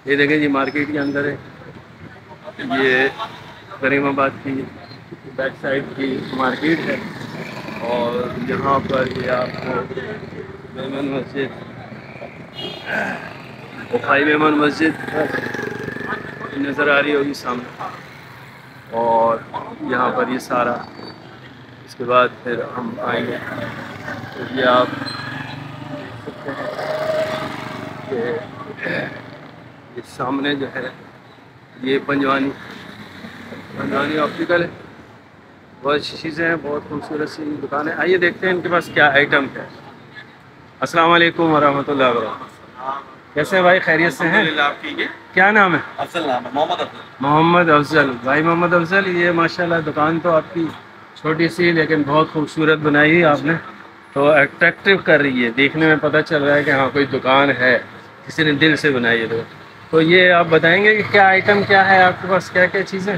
ये देखें जी मार्केट के अंदर है, ये करीमाबाद की बैक साइड की मार्केट है। और यहाँ पर ये आपको मेमन मस्जिद, वफाई मेमन मस्जिद नज़र आ रही होगी सामने। और यहाँ पर ये सारा, इसके बाद फिर हम आएंगे तो ये आप ये सामने जो है ये पंजवानी ऑप्टिकल है। बहुत अच्छी चीज़ें हैं, बहुत खूबसूरत सी दुकान है। आइए देखते हैं इनके पास क्या आइटम है। अस्सलाम वालेकुम वरहमतुल्लाहि वबरकातुहू। कैसे हैं भाई, खैरियत से हैं? आप ठीक है? क्या नाम है? अफजल नाम है, मोहम्मद अफजल। मोहम्मद अफजल भाई, मोहम्मद अफजल। ये माशाल्लाह दुकान तो आपकी छोटी सी लेकिन बहुत खूबसूरत बनाई है आपने, तो अट्रैक्टिव कर रही है। देखने में पता चल रहा है कि हाँ कोई दुकान है, किसी ने दिल से बनाई है। तो ये आप बताएंगे कि क्या आइटम क्या है आपके पास, क्या क्या चीज़ें?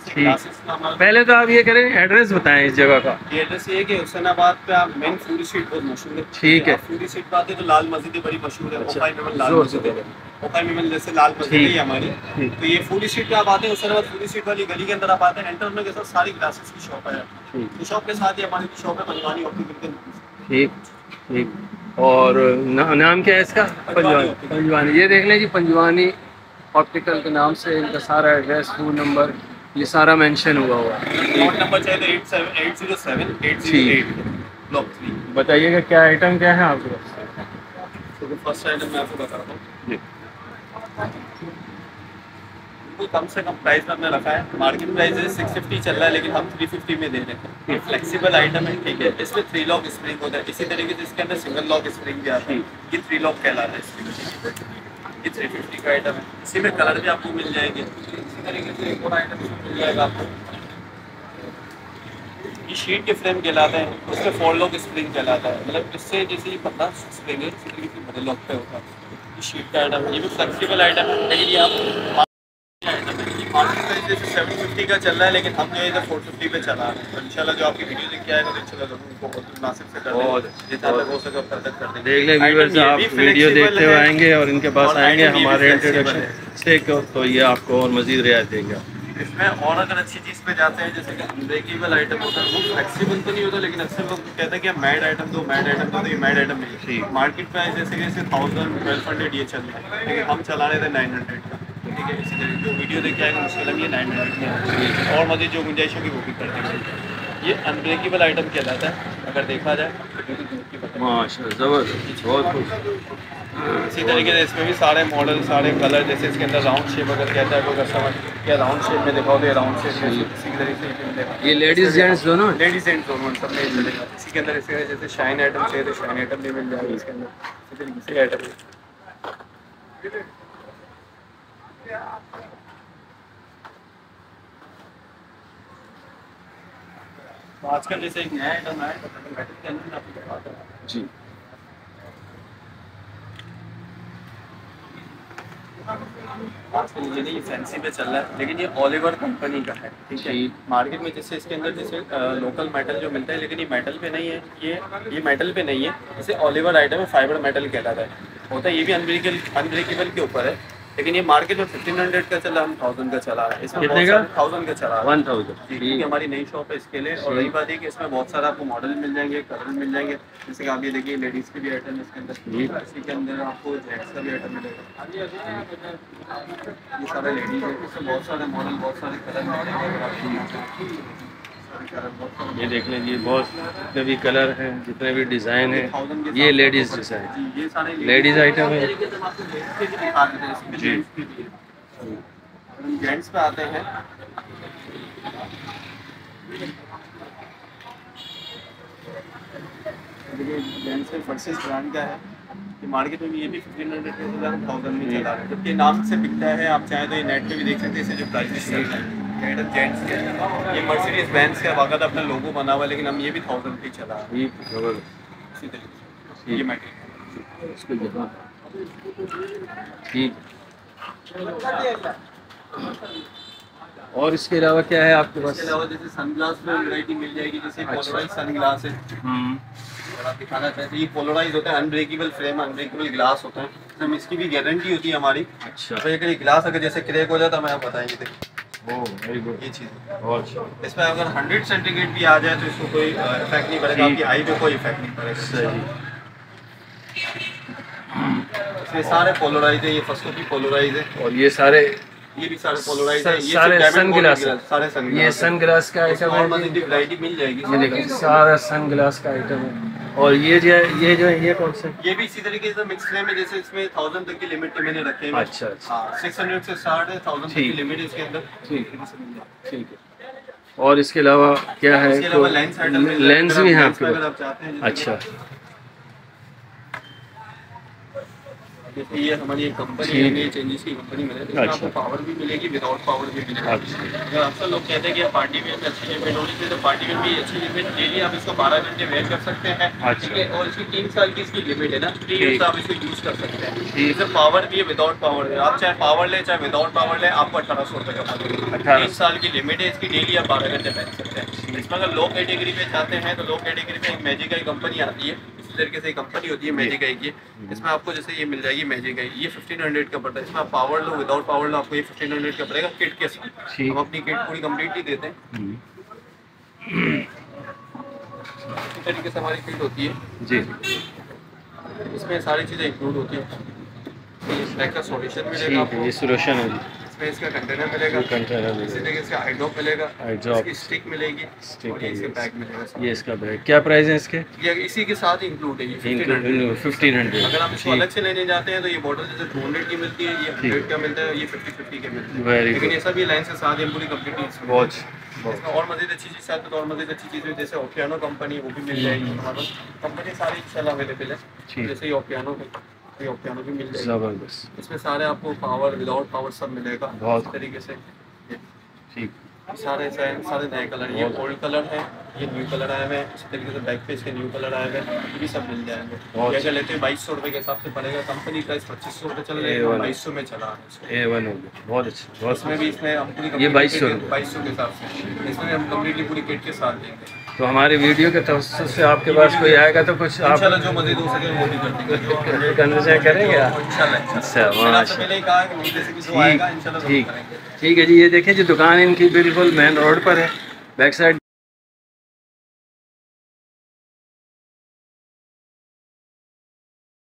ठीक, पहले तो आप ये करें एड्रेस बताएं इस जगह का। ये एड्रेस ये है कि हुसैनाबाद पे आप मेन फूडी स्ट्रीट बहुत मशहूर है। ठीक है। फूडी स्ट्रीट पे आते तो लाल मस्जिद बड़ी मशहूर है। अच्छा, ओपाई मेमन लाल मस्जिद है, ओपाई मेमन जैसे लाल मस्जिद है हमारी। तो ये फूडी स्ट्रीट पे आप आते हैं, हुसैनाबाद फूडी स्ट्रीट वाली गली के अंदर आप आते हैं, एंटर होने के साथ सारी ग्लासेस की शॉप है। तो शॉप के साथ ही हमारी शॉप है पंजवानी ऑप्टिकल। ठीक ठीक। और नाम क्या है इसका? पंजवानी। ये देख लें जी, पंजवानी ऑप्टिकल के नाम से इनका सारा एड्रेस, फ़ोन नंबर, ये सारा मेंशन हुआ हुआ है। फोन नंबर चाहिए तो 807-808 ब्लॉक 3। बताइएगा क्या आइटम क्या है आपके पास? तो फर्स्ट आइटम मैं आपको बता रहा हूँ जी। कम से कम प्राइस में हमने रखा है। मार्केट प्राइस है 650 चल रहा है, लेकिन हम 350 में दे रहे हैं। ये फ्लेक्सिबल आइटम है, ठीक है। इसमें 3 लॉक स्प्रिंग होता है, इसी तरीके से इसके अंदर सिंगल लॉक स्प्रिंग भी आता है। ये 3 लॉक कहलाता है इसमें। ये 350 का आइटम है। इसी में कलर भी आपको मिल जाएंगे। इसी तरीके से एक और आइटम मिल जाएगा आपको, ये शीट के फ्रेम कहलाता है, उसमें 4 लॉक स्प्रिंग कहलाता है। मतलब इससे जैसे ये 15 स्प्रिंग है, इसी तरीके से बड़े लॉक पे होता है। ये शीट का आइटम है, ये भी फ्लेक्सिबल आइटम है, लेकिन ये आप मार्केट प्राइस जैसे 750 का चल रहा है, लेकिन हम जो है इधर 450 पे चला रहे हैं। तो इंशाल्लाह जो आपकी वीडियो देख के आएगा तो इंशाल्लाह जरूर उनको बहुत मुनासिब से कर देंगे, जितना तक हो सके उतना तक कर देंगे। देख लें व्यूअर्स, आप वीडियो देखते हुए आएंगे और इनके पास आएंगे हमारे इंट्रोडक्शन से, तो ये आपको और मज़ीद रियायत देंगे। इसमें और अगर अच्छी चीज़ पे जाते हैं, जैसे कि अनब्रेकेबल आइटम होता है, वो फ्लेक्सिबल तो नहीं होता, लेकिन अक्सर लोग कहते हैं कि मैड आइटम दो, मैड आइटम दो, तो ये मैड आइटम नहीं है। मार्केट प्राइस जैसे कि 1000-1200 ये चल रहा है, लेकिन हम चला रहे थे 900 का, ठीक है। इसी तरह जो वीडियो देख के आएगा मुश्किल ये 900 की और मज़ीद जो गुंजाइश होगी वो भी कर देंगे। ये अनब्रेकेबल आइटम कहलाता है अगर देखा जाए। माशाल्लाह ज़बरदस्त, बहुत खूब। इसी तरीके से इसमें भी सारे मॉडल, सारे कलर, जैसे इसके अंदर राउंड शेप अगर कहता है कोई कस्टमर क्या राउंड शेप में दिखाओ तो ये राउंड शेप में इसी तरीके से मिलेगा। ये लेडीज़ जेंट्स दोनों? लेडीज़ जेंट्स दोनों सब में मिलेगा। इसी के अंदर इसके जैसे शाइन आइटम चाहिए तो शाइन आइटम भी मिल जाएगा इसके अंदर, इसी तरीके से आइटम। तो आजकल जैसे एक नया आइटम है के अंदर आपको दिखाता हूं जी। आजकल ये नहीं फैंसी पे चल रहा है, लेकिन ये ऑलिवर कंपनी का है, ठीक है। मार्केट में जैसे इसके अंदर जैसे लोकल मेटल जो मिलता है, लेकिन ये मेटल पे नहीं है, ये मेटल पे नहीं है। जैसे ऑलिवर आइटम है, फाइबर मेटल कहलाता है, होता है ये भी अनब्रेकेबल के ऊपर है, लेकिन ये मार्केट में 1500 का चला, हम 1000 का चला रहा है। इसमें कितने का? 1000 का चला रहा है, 1000। क्योंकि हमारी नई शॉप है इसके लिए। और रही बात है कि इसमें बहुत सारा आपको मॉडल मिल जाएंगे, कलर मिल जाएंगे। जैसे कि आप ये देखिए लेडीज़ के भी आइटम इसके अंदर, इसी के अंदर आपको जेंट्स का भी आइटम मिलेगा। ये सारे लेडीज़ है, इसमें बहुत सारे मॉडल, बहुत सारे कलर मिलेंगे। ये देख लीजिए, बहुत जितने भी कलर हैं, जितने भी डिज़ाइन हैं, ये लेडीज़ डिज़ाइन, ये सारे लेडीज़ आइटम है जी। जेंट्स पे आते हैं, देखिए जेंट्स में फर्सिस ब्रांड का है। ये मार्केट में भी ये भी 1500 के 1000 में चला रहा है, जबकि नाम से बिकता है। आप चाहें तो ये नेट पे भी देख सकते हैं, इसे जो प्राइस चल रहा है जेंट्स के। ये मर्सिडीज बेंज का वाकई अपना लोगो बना हुआ है, लेकिन हम ये भी 1000 पे चला रहा है। इसी तरीके से ये मटेरियल इसको जहाँ ठीक। और इसके अलावा क्या है आपके पास? इसके अलावा जैसे सनग्लास में वैरायटी मिल जाएगी, जैसे पोलराइज सनग्लास है, अगर आप दिखाना चाहें तो ये पोलराइज होता है, अनब्रेकेबल फ्रेम, अनब्रेकेबल ग्लास होता है, तो इसकी भी गारंटी होती है हमारी। अच्छा, तो ये ग्लास अगर जैसे क्रैक हो जाता है, मैं बताएंगे देखिए। ओह वेरी गुड, ये चीज़ बहुत अच्छा, इसमें अगर 100 सेंटीग्रेड भी आ जाए तो इसको कोई इफेक्ट नहीं पड़ेगा, आपकी हाई पे कोई इफेक्ट नहीं पड़ेगा। सही। इसमें सारे पोलराइज है, ये फर्स्ट कॉपी पोलराइज है, और ये सारे ये भी सारे पोलराइज है, ये सारे सन ग्लास, सारे सन ये सन ग्लास का आइटम है, वैरायटी मिल जाएगी। ये देखिए सारा सन ग्लास का आइटम है। और ये जो है ये कौन सा? ये भी इसी तरीके से मिक्स फ्रेम है, जैसे इसमें 1000 तक की लिमिट मैंने रखे हैं। अच्छा अच्छा, हाँ 600 से स्टार्ट है, 1000 तक की लिमिट है इसके अंदर। ठीक है। और इसके अलावा क्या है? इसके अलावा लेंस भी है आपके अगर आप चाहते हैं। अच्छा, जैसे ये हमारी एक कंपनी है, ये चेंजेस की कंपनी में है, इसमें आपको पावर भी मिलेगी, विदाउट पावर भी मिलेगा। अगर अक्सर लोग कहते हैं कि पार्टी वेयर में अच्छी लिमिट होनी चाहिए, तो पार्टी वेयर भी अच्छी लिमिट डेली आप इसको 12 घंटे वेयर कर सकते हैं। ठीक है, और इसकी 3 साल की इसकी लिमिट है ना, 3 ईयर्स आप इसको यूज कर सकते हैं। इसमें पावर भी है, विदाउट पावर है, आप चाहे पावर ले चाहे विदाउट पावर ले, आपको 1800 रुपये का पड़ेगा। 3 साल की लिमिट है इसकी, डेली आप 12 घंटे पहन सकते हैं। इसमें अगर लो कैटेगरी में चाहते हैं तो लो कैटेगरी में एक मैजिकाई कंपनी आती है, इसी तरीके से एक कंपनी होती है मैजिकाई की। इसमें आपको जैसे ये मिल जाएगी मैजिकाई, ये 1500 का पड़ता है। इसमें आप पावर लो विदाउट पावर लो, आपको ये 1500 का पड़ेगा किट के साथ। हम अपनी किट पूरी कंप्लीटली देते हैं, इसी तरीके से हमारी किट होती है जी। इसमें सारी चीज़ें इंक्लूड होती है। ये स्नैक का सॉल्यूशन मिलेगा आपको, ये सोल्यूशन है, इसमें इसका कंटेनर मिलेगा, कंटेनर इसी तरीके से आईड्रॉप मिलेगा, इसकी स्टिक मिलेगी, और ये इसका बैग मिलेगा। ये इसका बैग क्या प्राइस है इसके? ये इसी के साथ इंक्लूड है, ये 1500। अगर आप इसको अलग से लेने जाते हैं तो ये बॉटल जैसे 200 की मिलती है, ये 100 का मिलता है, ये 50-50 के मिलता है। लेकिन ये सब ये लाइन के साथ ये पूरी कंप्लीट बहुत। इसमें और मज़ीद अच्छी चीज़ चाहते तो और मज़ीद अच्छी चीज़ें जैसे ओकियानो कंपनी, वो भी मिल जाएगी हमारे पास। कंपनी सारी इंशाल्लाह अवेलेबल है, जैसे ये ओकियानो भी मिल जाएगी। ज़बरदस्त। इसमें सारे आपको पावर विदाउट पावर सब मिलेगा बहुत इस तरीके से। ठीक, सारे नए कलर, ये ओल्ड कलर है, ये न्यू कलर आए हुए हैं, इसी तरीके से बैक पेज के न्यू कलर आए हुए हैं, ये भी सब मिल जाएंगे। ये अगर लेते हैं 2200 रुपये के हिसाब से पड़ेगा, कंपनी प्राइस 2500 रुपये चल रहा है, 2200 में चला है। A1 हो गया, बहुत अच्छा, बहुत। इसमें भी इसमें हम पूरी ये 2200 के हिसाब से, इसमें हम कम्प्लीटली पूरी किट के साथ देंगे। तो हमारी वीडियो के तवज्जुह से आपके पास कोई आएगा तो कुछ आप इंशाल्लाह जो मज़ीद हो सके वो भी कर देंगे, कन्वर्सेशन करेंगे इंशाल्लाह। अच्छा, पहले ही कहा कि जैसे कि जो आएगा इंशाल्लाह ठीक है जी। ये देखिए जो दुकान इनकी बिल्कुल मेन रोड पर है, बैक साइड